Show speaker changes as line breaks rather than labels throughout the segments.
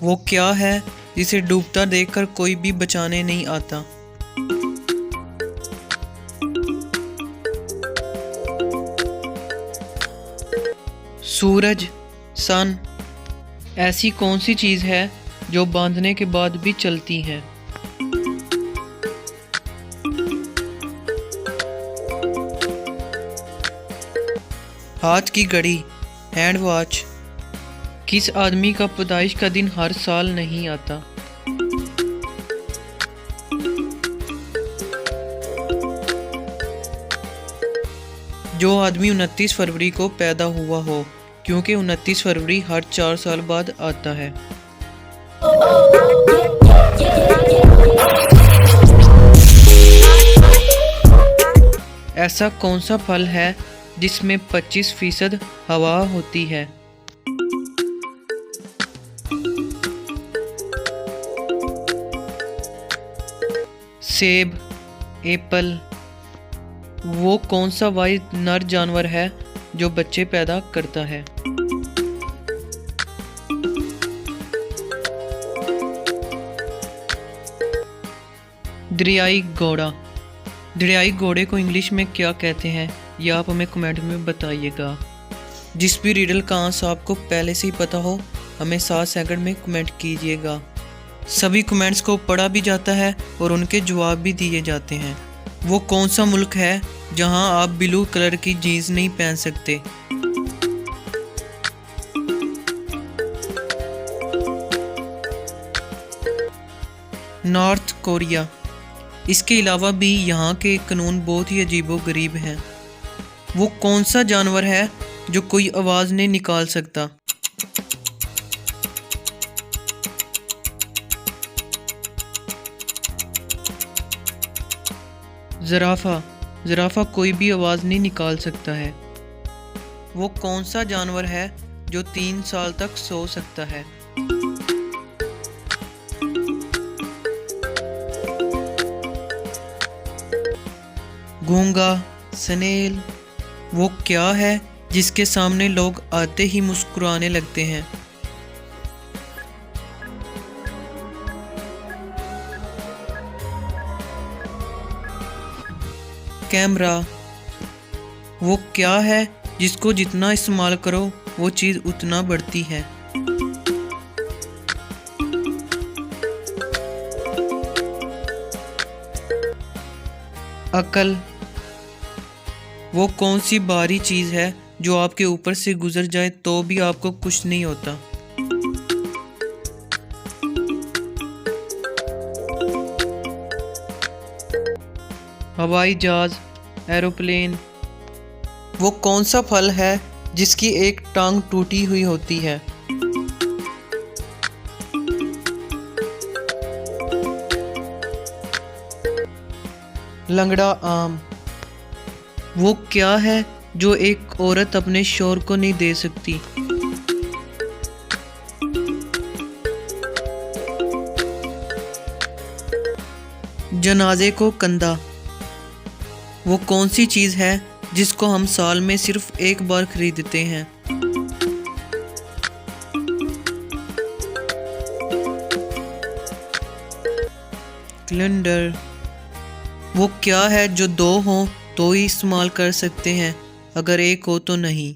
वो क्या है जिसे डूबता देखकर कोई भी बचाने नहीं आता? सूरज, सन। ऐसी कौन सी चीज़ है जो बांधने के बाद भी चलती है? हाथ की घड़ी, हैंड वॉच। किस आदमी का पैदाइश का दिन हर साल नहीं आता? जो आदमी 29 फरवरी को पैदा हुआ हो, क्योंकि 29 फरवरी हर 4 साल बाद आता है। ऐसा कौन सा फल है जिसमें 25% हवा होती है? सेब, एप्पल। वो कौन सा वाइट नर जानवर है जो बच्चे पैदा करता है? दरियाई घोड़ा। दरियाई घोड़े को इंग्लिश में क्या कहते हैं, ये आप हमें कमेंट में बताइएगा। जिस भी रिडल का आंसर आपको पहले से ही पता हो, हमें 7 सेकंड में कमेंट कीजिएगा। सभी कमेंट्स को पढ़ा भी जाता है और उनके जवाब भी दिए जाते हैं। वो कौन सा मुल्क है जहां आप ब्लू कलर की जीन्स नहीं पहन सकते? North Korea. इसके अलावा भी यहाँ के कानून बहुत ही अजीबोगरीब हैं। वो कौन सा जानवर है जो कोई आवाज़ नहीं निकाल सकता? ज़राफ़ा। ज़राफ़ा कोई भी आवाज़ नहीं निकाल सकता है। वो कौन सा जानवर है जो 3 साल तक सो सकता है? गूंगा, स्नेल। वो क्या है जिसके सामने लोग आते ही मुस्कुराने लगते हैं? कैमरा। वो क्या है जिसको जितना इस्तेमाल करो वो चीज़ उतना बढ़ती है? अकल। वो कौन सी बाहरी चीज़ है जो आपके ऊपर से गुजर जाए तो भी आपको कुछ नहीं होता? हवाई जहाज, एरोप्लेन। वो कौन सा फल है जिसकी एक टांग टूटी हुई होती है? लंगड़ा आम। वो क्या है जो एक औरत अपने शौहर को नहीं दे सकती? जनाजे को कंधा। वो कौन सी चीज़ है जिसको हम साल में सिर्फ एक बार खरीदते हैं? कैलेंडर। वो क्या है जो 2 हों तो ही इस्तेमाल कर सकते हैं, अगर एक हो तो नहीं?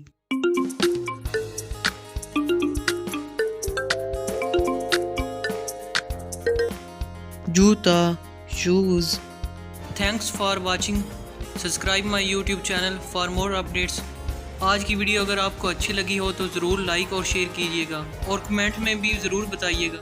जूता, shoes. Thanks for watching. Subscribe my YouTube channel for more updates. आज की वीडियो अगर आपको अच्छी लगी हो तो ज़रूर लाइक और शेयर कीजिएगा और कमेंट में भी ज़रूर बताइएगा।